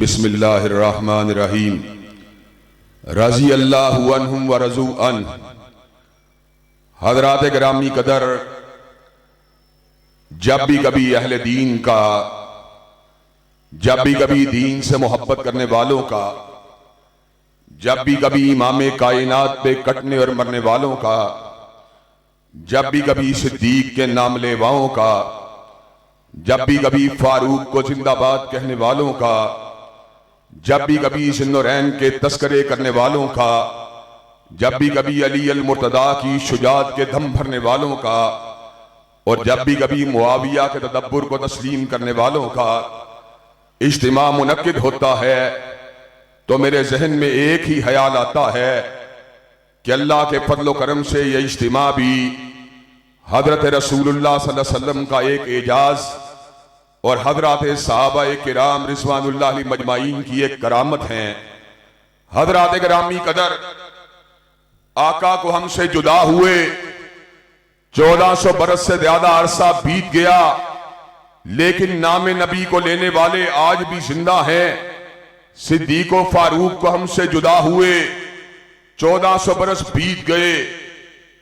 बिस्मिल्लाहिर्रहमानिर्रहीम। रज़ी अल्लाहु अन्हुम व रज़ू अन। हज़रात गिरामी कदर, जब भी कभी अहले दीन का, जब भी कभी दीन से मोहब्बत करने वालों का, जब भी कभी इमाम कायनात पे कटने और मरने वालों का, जब भी कभी सिद्दीक के नाम लेवाओं का, जब भी कभी फारूक को जिंदाबाद कहने वालों का, जब भी कभी ज़ुन्नूरैन के तस्करे करने वालों का, जब भी कभी अली अल मुर्तदा की शुजाअत के दम भरने वालों का, और जब भी कभी मुआविया के तदब्बुर को तस्लीम करने वालों का इज्तिमा मुनक्किद होता है, तो मेरे जहन में एक ही ख्याल आता है कि अल्लाह के फजल करम से यह इज्तिमा भी हजरत रसूलुल्लाह सल्लल्लाहु अलैहि वसल्लम का एक एजाज और हजरत सहाबा किराम रिज़वानुल्लाह अलैहिम मजमाइन की एक करामत है। हजरत गिरामी कदर, आका को हमसे जुदा हुए 1400 बरस से ज्यादा अरसा बीत गया, लेकिन नाम नबी को लेने वाले आज भी जिंदा हैं। सिद्दीक व फारूक को हमसे जुदा हुए 1400 बरस बीत गए,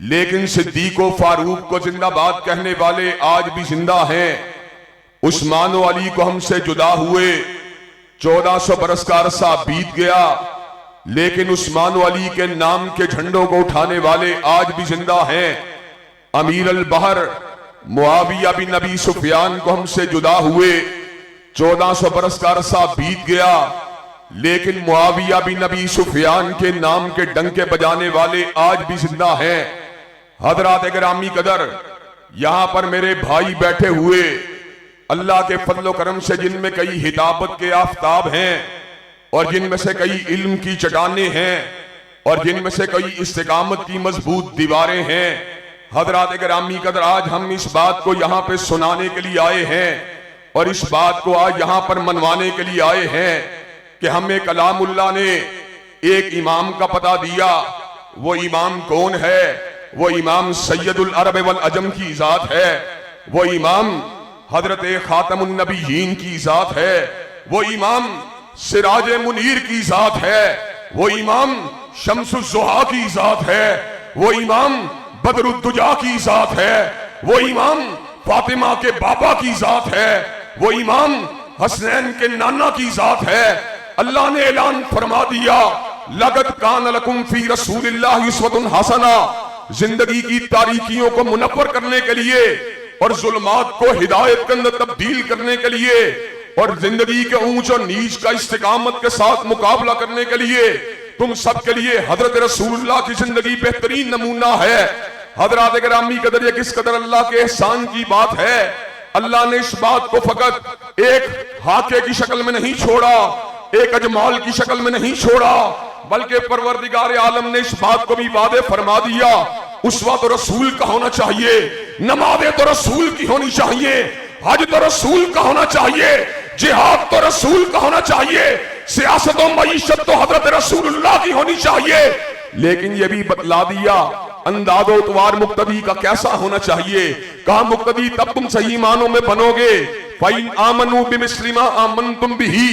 लेकिन सिद्दीक व फारूक को जिंदाबाद कहने वाले आज भी जिंदा हैं। उस्मान व अली को हमसे जुदा हुए 1400 बरस का अरसा बीत गया, लेकिन उस्मान व अली के नाम के झंडों को उठाने वाले आज भी जिंदा हैं। अमीर अल बहर मुआविया बिन नबी सुफियान को हमसे जुदा हुए 1400 बरस का अरसा बीत गया, लेकिन मुआविया बिन नबी सुफियान के नाम के डंके बजाने वाले आज भी जिंदा हैं। हजरात गिरामी कदर, यहां पर मेरे भाई बैठे हुए अल्लाह के फजल करम से जिनमें कई हिदायत के आफताब हैं, और जिनमें से कई इल्म की चट्टानें हैं, और जिनमें से कई इस्तिकामत की मजबूत दीवारें हैं। हजरात गिरामी कदर, आज हम इस बात को यहाँ पे सुनाने के लिए आए हैं, और इस बात को आज यहाँ पर मनवाने के लिए आए हैं कि हमें कलामुल्लाह ने एक इमाम का पता दिया। वो इमाम कौन है? वो इमाम सैयदुल अरब वल अजम की जात है। वो इमाम हजरत खातमुन नबीयीन की जात है। वो इमाम सिराज मुनीर की जात है। वो इमाम शम्सुज़्ज़ुहा की जात है। वो इमाम बदरुद्दुजा की जात है। वो इमाम फातिमा के बाबा की जात है। वो इमाम हसनैन के नाना की जात है। अल्लाह ने ऐलान फरमा दिया, लगद कान लकुम फी रसूलिल्लाहि उस्वतुन हसना। जिंदगी की तारीकियों को मुनव्वर करने के लिए और जुल्मात को हिदायत के अंदर तब्दील करने के लिए और जिंदगी के ऊंच और नीच का इस्तिकामत के साथ मुकाबला करने के लिए तुम सब के लिए हजरत रसूलुल्लाह की जिंदगी बेहतरीन नमूना है। हजरात गिरामी कदर, ये किस कदर अल्लाह के एहसान की बात है। अल्लाह ने इस बात को फकत एक हाके की शक्ल में नहीं छोड़ा, एक अजमाल की शक्ल में नहीं छोड़ा, बल्कि परवरदिगार आलम ने इस बात को भी वादे फरमा दिया। उसवा तो रसूल का होना चाहिए, नमाज़ें तो रसूल की होनी चाहिए, हज तो रसूल का होना चाहिए, जिहाद तो रसूल का होना चाहिए, सियासत और मईशत तो हजरत रसूलुल्लाह की होनी चाहिए। लेकिन यह भी बतला दिया अंदाज़ो इतवार मुक्तदी का कैसा होना चाहिए। कहा मुक्तदी तब तुम सही मानों में बनोगे, फ़इन आमनू बिमिस्लि मा आमनतुम बिही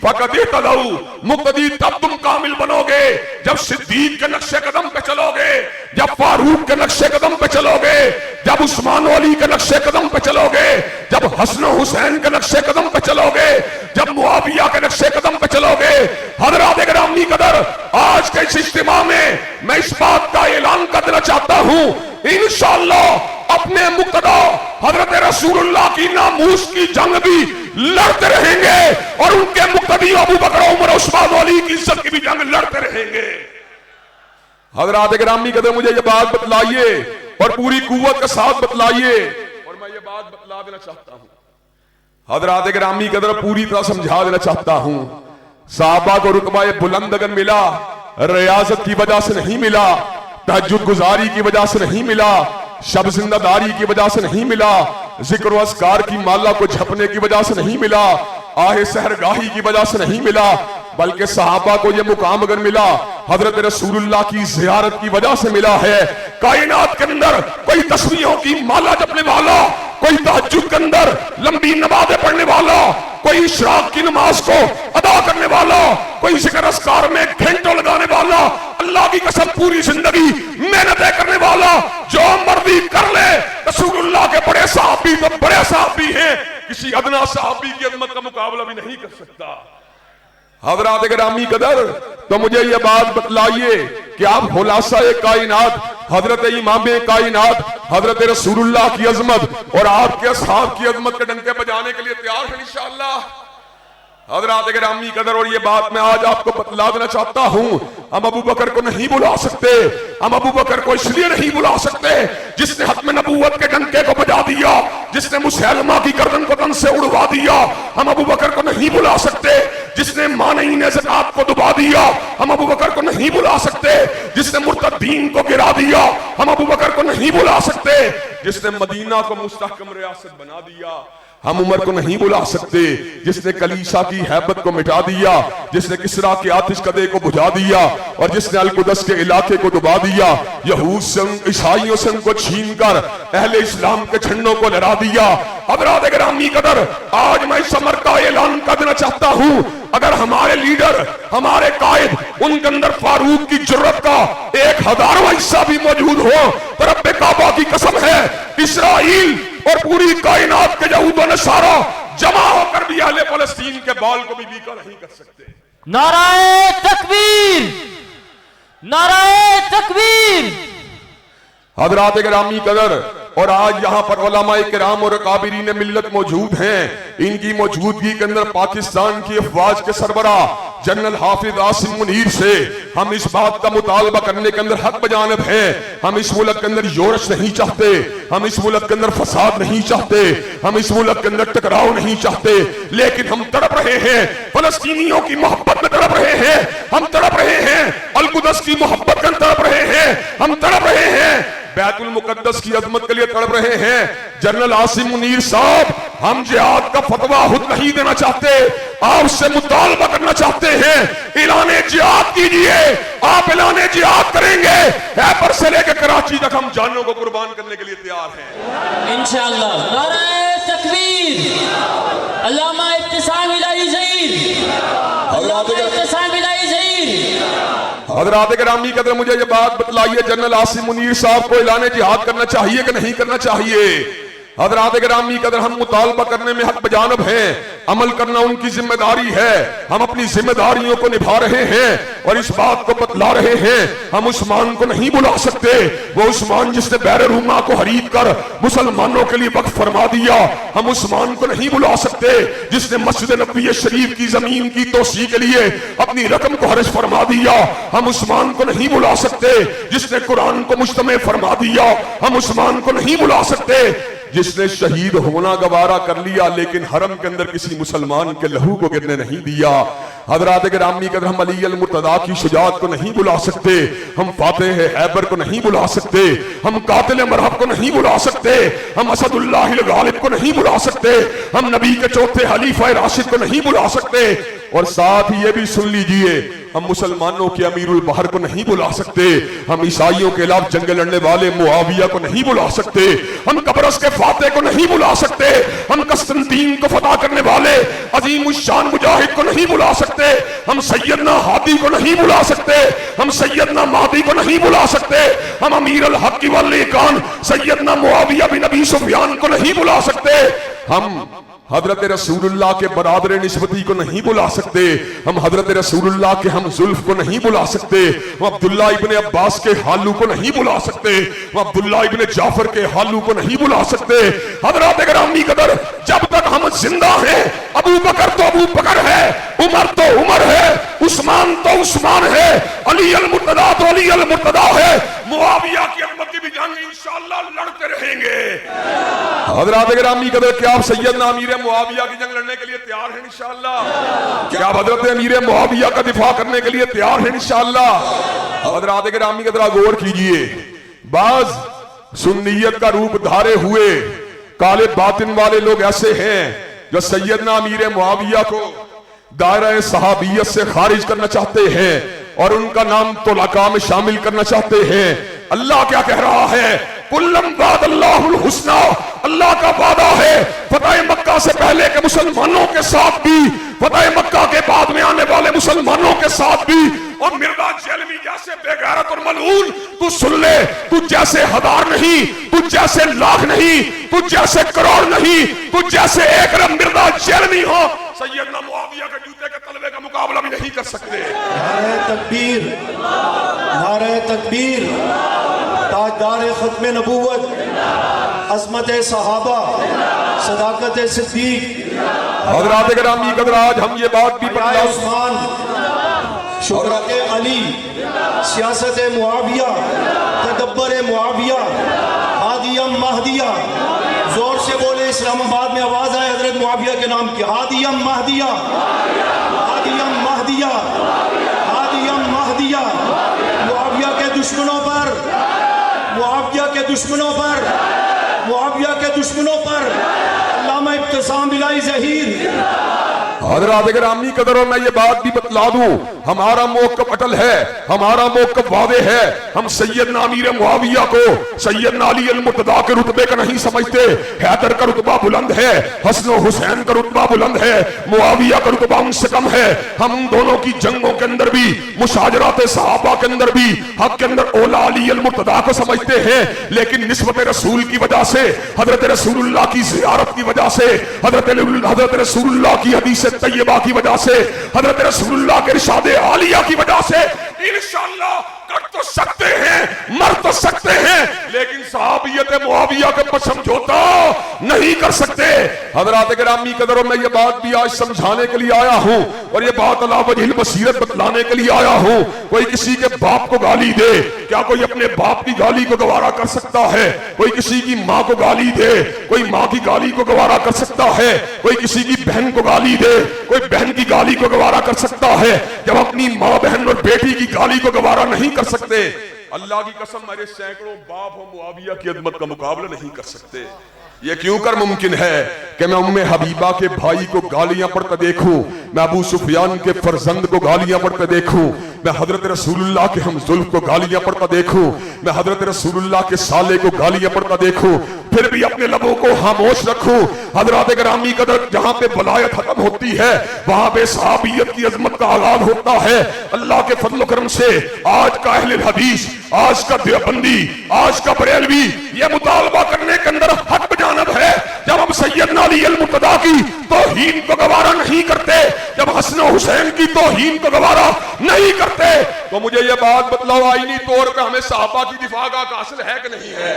फ़क़द इहतदऊ। मुक्तदी तब तुम कामिल बनोगे जब सिद्दीक के नक्शे कदम पे चलोगे, जब फारूक के नक्शे कदम पे चलोगे, जब उस्मान अली के नक्शे कदम पे चलोगे, जब हसन हुसैन के नक्शे कदम पे चलोगे, जब मुआविया के नक्शे कदम पे चलोगे। हजरात गिरामी कदर, आज के इस इज्तिमा में मैं इस बात का ऐलान कर देना चाहता हूं, इंशाअल्लाह अपने मुक्तदा हजरत रसूलुल्लाह की नामूस की जंग भी लड़ते रहेंगे, और उनके मुक्तदी अबू बकर उमर उस्मान अली की इज्जत की भी जंग लड़ते रहेंगे। हजरात गिरामी कदर, मुझे ये बात बतलाइए और पूरी कुव्वत के साथ बतलाइए, और मैं ये बात बतला देना चाहता हूं। हजरात गिरामी कदर, पूरी तरह समझा देना चाहता हूं। साहबा को रुतबा बुलंद अगर मिला, रियाजत की वजह से नहीं मिला, तहज्जुद गुजारी की वजह से नहीं मिला, शब जिंदादारी की वजह से नहीं मिला, जिक्र व अस्कार की माला को झपने की वजह से नहीं मिला, आहे सहरगाही की वजह से नहीं मिला, बल्कि सहाबा को यह मुकाम अगर मिला हजरत रसूलुल्लाह की जियारत की वजह से मिला है। कायनात के अंदर कोई तस्बीहों की माला जपने वाला, कोई तहज्जुद के अंदर लंबी नमाज़ें पढ़ने वाला, कोई इशराक की नमाज को अदा करने की कसम पूरी जिंदगी मेहनतें करने वाला जो मर्जी कर ले, रसूलुल्लाह के बड़े सहाबी तो बड़े सहाबी हैं, किसी अदना सहाबी की अजमत का मुकाबला भी नहीं कर सकता। हज़रात गिरामी कदर, तो मुझे ये बात बतलाइए कि आप खुलासा कायनात हजरत इमाम कायनात हजरत रसूलुल्लाह की अजमत और आपके असहाब की अजमत के डंके बजाने के लिए तैयार हैं इंशाअल्लाह। हज़रात गिरामी कदर, और ये बात मैं आज आपको बतला देना चाहता हूं, हम अबू बकर को नहीं बुला सकते, हम अबू बकर को इसलिए नहीं बुला सकते जिसने हत्म नबूवत के डंके को बजा दिया, जिसने मुसलमा की गर्दन को तन से उड़वा दिया। हम अबू बकर को नहीं बुला सकते जिसने मानईन ज़कात को दबा दिया। हम अबू बकर को नहीं बुला सकते जिसने मुर्तदीन को गिरा दिया। हम अबू बकर को नहीं बुला सकते जिसने मदीना को मुस्तहकम रियासत बना दिया। हम उमर को नहीं बुला सकते जिसने कलीसा की हैबत को मिटा दिया, जिसने किसरा के आतिश कदे को बुझा दिया और जिसने अलकुदस के इलाके को डुबा दिया। यहूद से ईसाइयों से उनको छीन कर अहले इस्लाम के झंडों को लहरा दिया। हज़रात गिरामी कदर, आज मैं इस अमर का ऐलान कर देना चाहता हूं, अगर हमारे लीडर, हमारे कायद, उनके अंदर फारूक की जुर्रत का 1000वां हिस्सा भी मौजूद हो तो रब्बे काबा की कसम है, इस्राइल और पूरी कायनात के यहूद व नसारा जमा होकर भी अहले फलस्तीन के बाल को भी बीका नहीं कर सकते। नाराए तकबीर, नाराए तकबीर। हज़रात गिरामी कदर, और आज यहाँ पर उलमाए किराम और काबिरीन मिल्लत मौजूद हैं। इनकी मौजूदगी के अंदर पाकिस्तान की अफवाज के सरबरा जनरल हाफिज आसिम मुनीर से हम इस बात का मुतालबा करने के अंदर हक बजानब है। हम इस मुल्क के अंदर योरश नहीं चाहते, हम इस मुल्क के अंदर फसाद नहीं चाहते, हम इस मुल्क के अंदर टकराव नहीं चाहते, लेकिन हम तड़प रहे हैं, फलस्तीनियों की मोहब्बत में तड़प रहे हैं, हम तड़प रहे हैं, अलकुदस की मोहब्बत में तड़प रहे हैं, हम तड़प रहे हैं, बैतुल मुकद्दस की अजमत के लिए तड़प रहे हैं। जनरल आसिम मुनीर साहब, हम जिहाद का फतवा खुद नहीं देना चाहते, आपसे मुतालबा करना चाहते हैं, ऐलाने जिहाद कीजिए। आप ऐलाने जिहाद करेंगे, हैबर से लेकर कराची तक हम जानों को कुर्बान करने के लिए तैयार हैं इंशाअल्लाह। नाराए तकबीर, अल्लामा इब्तिसाम इलाही ज़हीर, अल्लामा इब्तिसाम इलाही ज़हीर। हज़रात गिरामी कदर, मुझे ये बात बतलाइए, जनरल आसिम मुनीर साहब को ऐलाने जिहाद करना चाहिए कि नहीं करना चाहिए? हज़रात गिरामी कदर, हम मुतालबा करने में हक बजानब हैं, अमल करना उनकी जिम्मेदारी है। हम अपनी जिम्मेदारियों को निभा रहे हैं और इस बात को बतला रहे हैं, हम उस्मान को नहीं बुला सकते, वो उस्मान जिसने बैर रूमा को खरीद कर मुसलमानों के लिए वक्फ फरमा दिया। हम उस्मान को नहीं बुला सकते जिसने मस्जिद नबवी शरीफ की जमीन की तोसी के लिए अपनी रकम को खर्च फरमा दिया। हम उस्मान को नहीं बुला सकते जिसने कुरान को मुश्तमे फरमा दिया। हम उस्मान को नहीं बुला सकते जिसने शहीद होना गवारा कर लिया लेकिन हरम के अंदर किसी मुसलमान के लहू को गिरने नहीं दिया। हज़रात गिरामी कदर, हम अली अल मुर्तदा की शुजाअत को नहीं बुला सकते, हम फातेह हैबर को नहीं बुला सकते, हम कातिल मरहब को नहीं बुला सकते, हम असदुल्लाह अल गालिब को नहीं बुला सकते, हम नबी के चौथे खलीफा राशिद को नहीं बुला सकते। और साथ ही ये भी सुन लीजिए, हम मुसलमानों के अमीरुल बहर को नहीं बुला सकते, हम ईसाइयों के खिलाफ जंग लड़ने वाले मुआविया को नहीं बुला सकते, हम कब्रस के फाते को नहीं बुला सकते, हम कस्तंतीन को फतह करने वाले अजीम शान मुजाहिद को नहीं बुला सकते, हम सैयदना हादी को नहीं बुला सकते, हम सैयदना महदी को नहीं बुला सकते, हम अमीर अल हक वली खान सैयदना मुआविया बिन अबी सुफियान को नहीं बुला सकते, हम हजरत रसूलुल्लाह के बरादर निस्बती को नहीं बुला सकते, हम हजरत रसूलुल्लाह के हम जुल्फ को नहीं बुला सकते, हम अब्दुल्ला इब्ने अब्बास के हालू को नहीं बुला सकते, हम अब्दुल्ला इब्ने जाफर के हालू को नहीं बुला सकते। हजरत गिरामी कदर, जब तक हम जिंदा हैं, अबू बकर तो अबू बकर है, उमर तो उमर है, उस्मान तो उस्मान है, अली अल मुर्तदा तो अली अल मुर्तदा है, मुआविया की अहमद की भी जंग इंशाअल्लाह लड़ते रहेंगे। हजरत गिरामी कदर, क्या आप सैयदना अमीर मुआविया की जंग लड़ने के लिए तैयार हैं इंशाअल्लाह? क्या आप हजरत अमीर मुआविया का दिफा करने के लिए तैयार हैं इंशाअल्लाह? हजरत गिरामी कदर, गौर कीजिए, बाज सुन्नियत का रूप धारे हुए काले बातिन वाले लोग ऐसे हैं जो सैयदना अमीर मुआविया को दायरा सहाबियत से खारिज करना चाहते हैं और उनका नाम तोलाका में शामिल करना चाहते हैं। अल्लाह क्या कह रहा है? कुल्लम वादल्लाहुल हुस्ना, अल्लाह का वादा है फतह मक्का से पहले के मुसलमानों के साथ भी, फतह मक्का के बाद में आने वाले मुसलमानों के साथ भी, और मिर्जा जेलवी जैसे बेगैरत मलऊन, तू सुन ले, तू जैसे हजार नहीं, तू जैसे लाख नहीं, तू जैसे करोड़ नहीं, तू जैसे एक मिर्जा जेल नहीं हो, सैयदना मुआविया के जूते के तलवे का मुकाबला भी नहीं कर सकते। नारे तकबीर, नारे तकबीर, ताजदार खत्म नबूवत, अज़मत सहाबा, सदाकत सिद्दीक, हज़रात गिरामी कदर, आज हम ये बात भी हयाए उस्मान, शुहरत अली, सियासत मुआविया, तदब्बर मुआविया, हादियम महदिया, जोर से बोले इस्लामाबाद में आवाज आए हजरत मुआविया के नाम की, हादियम महदिया, हादियम महदिया, हादियम महदिया। मुआविया के दुश्मनों पर, मुआविया के दुश्मनों पर, मुआविया के दुश्मनों पर अल्लामा इब्तिसाम बिलाई ज़हीर। हज़रात गिरामी कदर, और मैं ये बात भी बतला दूं, हमारा मौक़िफ़ अटल है, हमारा मौक़िफ़ वादे है। हम सैयदना अमीर मुआविया को सैयदना अली अल मुर्तज़ा के रुतबे का नहीं समझते। हैदर का रुतबा बुलंद है, हसन हुसैन का रुतबा बुलंद है, मुआविया का रुतबा उनसे कम है। हम उन दोनों की जंगों के अंदर भी, मुशाजरात सहाबा के अंदर भी हक के अंदर औला अली अल मुर्तज़ा को समझते हैं, लेकिन निस्बत रसूल की वजह से, हजरत रसूलुल्लाह की ज़ियारत की वजह से, हजरत रसूलुल्लाह की हदीस तैयबा की वजह से, हजरत रसूलुल्लाह के इरशाद आलिया की वजह से इंशाअल्लाह कर तो सकते हैं, मर तो सकते हैं, लेकिन सहाबियत मुआविया के पर समझौता नहीं कर सकते। हज़रात गिरामी कदर, मैं ये बात भी आज समझाने के लिए आया हूं, और ये बात अला वजहिल बसीरत बतलाने के लिए आया हूं। कोई किसी के बाप को गाली दे, क्या कोई अपने बाप की गाली को गवारा कर सकता है? कोई किसी की माँ को गाली दे, कोई माँ की गाली को गवारा कर सकता है? कोई किसी की बहन को गाली दे, कोई बहन की गाली को गवारा कर सकता है? जब अपनी माँ बहन और बेटी की गाली को गवारा नहीं कर सकते, अल्लाह की कसम मेरे सैकड़ों बाप हो मुआविया की अदमत का मुकाबला नहीं कर सकते। ये क्यों कर मुमकिन है कि मैं उम्मे हबीबा के भाई को गालियां पढ़ते देखूं, मैं अबू सुफियान के फरजंद को गालियां पढ़ते देखूं, मैं हजरत रसूलुल्लाह के हमजुल्फ को गालियां पढ़ता देखूं, मैं हजरत रसूलुल्लाह के साले को गालियां पढ़ता देखूं, फिर भी अपने लबों को खामोश रखूं। हजरात गिरामी कदर, जहां पे बलायत खत्म होती है वहां पे सहाबियत की अजमत का आगाज होता है। अल्लाह के फजल करम से आज का अहले हदीस, आज का देवबंदी, आज का बरेलवी ये मुतालबा करने के अंदर हक बजानब है, जब हम सैयदना अली अल मुर्तज़ा की तौहीन को गवारा नहीं करते, जब हसन हुसैन की तौहीन को गवारा नहीं करते, तो मुझे ये बात बतलाओ, आईनी तौर पे हमें सहाबा की दिफा का हासिल है कि नहीं है?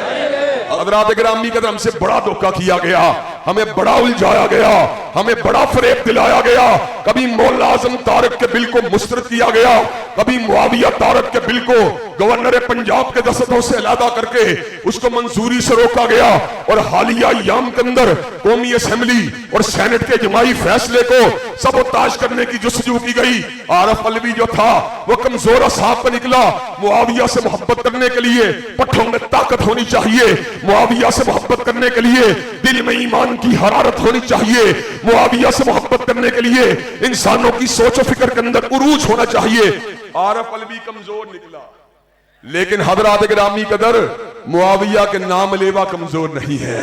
हज़रात गिरामी कदर, हमसे बड़ा धोखा किया गया, हमें बड़ा उलझाया गया, हमें बड़ा फरेब दिलाया गया। कभी मौला आजम तारिक के बिल को मुस्तरद किया गया, कभी मुआविया तारिक के बिल को गवर्नर पंजाब के दस्तों से अलहदा करके उसको मंजूरी से रोका गया, और हालिया अय्याम के अंदर कौमी असेंबली और सेनेट के जमाई फैसले को सबोताज करने की जुस्तजू की गई। आरफ अलवी जो था वो कमजोर असाब का निकला। मुआविया से मोहब्बत करने के लिए पट्ठों में ताकत होनी चाहिए, मुआविया से मोहब्बत करने के लिए दिल में ईमान की हरारत होनी चाहिए, मुआविया से मोहब्बत करने के लिए इंसानों की सोच और फिक्र के अंदर उरूज होना चाहिए। आरफ अलवी कमजोर निकला, लेकिन हज़रात गिरामी कदर, मुआविया के नाम लेवा कमजोर नहीं है।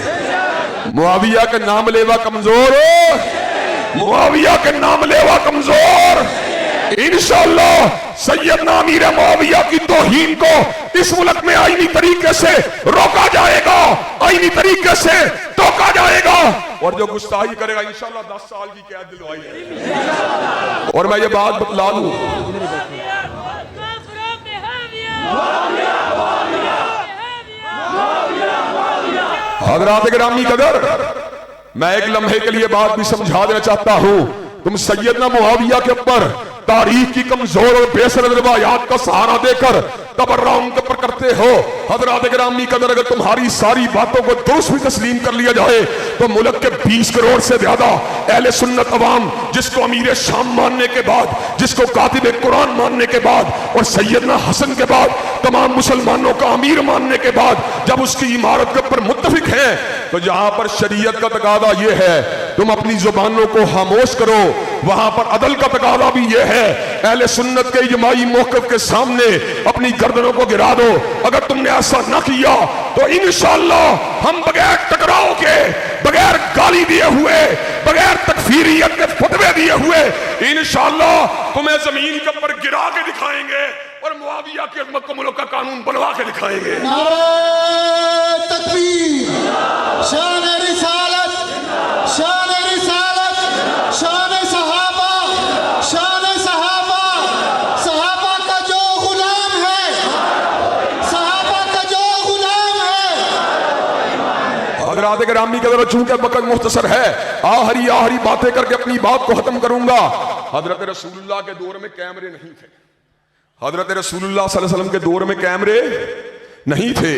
मुआविया के नाम लेवा कमजोर, मुआविया के नाम लेवा कमजोर। इंशाअल्लाह सैयदना अमीर मुआविया की तौहीन को इस मुल्क में आईनी तरीके से रोका जाएगा, आईनी तरीके से टोका जाएगा, और जो गुस्ताखी करेगा इंशाअल्लाह 10 साल की कैद दिलवाई जाएगी। और मैं ये बात बतला दूं, हज़रात गिरामी कदर, मैं एक लम्हे के लिए बात भी समझा देना चाहता हूं। तुम सैयदना मुआविया के ऊपर तारीख की कमजोर और बेसरद रिवायात का सहारा देकर तबर्रा उनके ऊपर करते हो। हज़रात गिरामी कदर, अगर तुम्हारी सारी बातों को दुरुस्त भी तस्लीम कर लिया जाए तो मुल्क के 20 करोड़ से ज्यादा अहले सुन्नत अवाम, जिसको अमीर शाम मानने के बाद, जिसको कातिब कुरान मानने के बाद, और सैयदना हसन के बाद तमाम मुसलमानों का अमीर मानने के बाद जब उसकी इमारत के ऊपर मुत्तफिक हैं, तो जहां पर शरीयत का तकादा यह है तुम अपनी जुबानों को खामोश करो, वहां पर अदल का तकादा भी यह है अहले सुन्नत के इजमाई मौक़िफ़ के सामने अपनी गर्दनों को गिरा दो। अगर तुमने ऐसा न किया तो इंशाअल्लाह हम बगैर टकराव के, बगैर गाली दिए हुए, बगैर तकफीरियत के फतवे दिए हुए इंशाअल्लाह तुम्हें जमीन के ऊपर गिरा के दिखाएंगे और मुआविया के मुल्क का कानून बनवा के दिखाएंगे। नारे तकबीर, शान रिसालत, शान रिसालत, शान सहाबा, शान सहाबा, सहाबा का जो गुलाम है, सहाबा का जो गुलाम है। हज़रात गिरामी के तरफ चूंकि वक्त मुख्तसर है, आखिरी बातें करके अपनी बात को खत्म करूंगा। हजरत रसूलुल्लाह के दौर में कैमरे नहीं थे। हजरत रसूलुल्लाह सल्लल्लाहु अलैहि वसल्लम के दौर में कैमरे नहीं थे,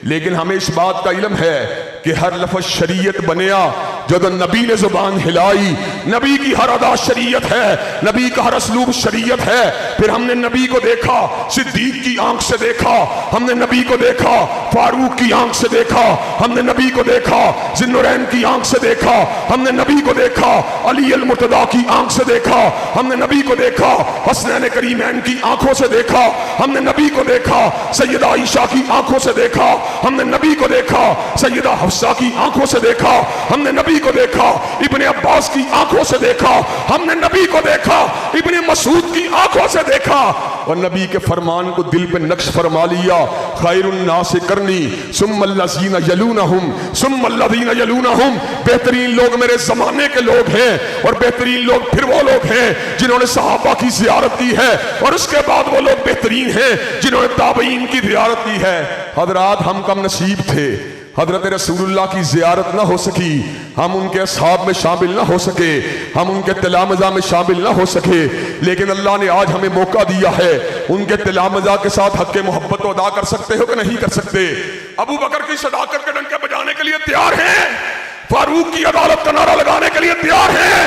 लेकिन हमें इस बात का इल्म है कि हर लफ्ज़ शरीयत बनिया जब नबी ने जुबान हिलाई, नबी की हर अदा शरीयत है, नबी का हर असलूब शरीयत है। फिर हमने नबी को देखा, सिद्दीक की आंख से देखा, हमने नबी को देखा, फारूक की आंख से देखा, हमने नबी को देखा, जिन्नुरैन की आंख से देखा, हमने नबी को देखा, अली अल मुर्तदा की आंख से देखा, हमने नबी को देखा, हसनैन करीमैन की आंखों से देखा, हमने नबी को देखा, सैयदा आयशा की आंखों से देखा, हमने नबी को देखा, सैयदा हफ्सा की आंखों से देखा, हमने नबी को देखा, इब्ने अब्बास की आंखों से देखा, हमने नबी को देखा, इब्ने मसूद की आंखों से देखा और नबी के फरमान को दिल पे नक्श फरमा लिया। खैरुन नास करनी सुम्मल्लज़ीना यलूनहुम सुम्मल्लज़ीना यलूनहुम, बेहतरीन लोग मेरे जमाने के लोग हैं और बेहतरीन लोग फिर वो लोग हैं जिन्होंने सहाबा की ज़ियारत की है और उसके बाद वो लोग बेहतरीन हैं जिन्होंने ताबईन की ज़ियारत की है। हजरात, हम कम नसीब थे, हजरत रसूलुल्लाह की ज़ियारत ना हो सकी, हम उनके असहाब में शामिल ना हो सके, हम उनके तिलामज़ा में शामिल ना हो सके, लेकिन अल्लाह ने आज हमें मौका दिया है। उनके तिलामज़ा के साथ हक़ मोहब्बत अदा कर सकते हो कि नहीं कर सकते? अबू बकर की सदाकत के डंके बजाने के लिए तैयार हैं, फारूक की अदालत का नारा लगाने के लिए तैयार हैं,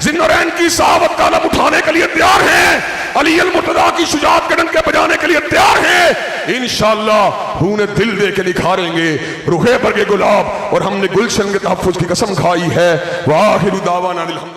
जिन्नुरैन की सहाबत का अलम उठाने के लिए तैयार हैं, अली अल मुर्तदा की शुजाअत के डंके बजाने के लिए तैयार हैं। इंशाअल्लाह खून दिल दे के निखारेंगे रुखे बरगे गुलाब और हमने गुलशन के तहफ़्फ़ुज़ की कसम खाई है। वाहिरु दावाना अल्हम्दुलिल्लाह।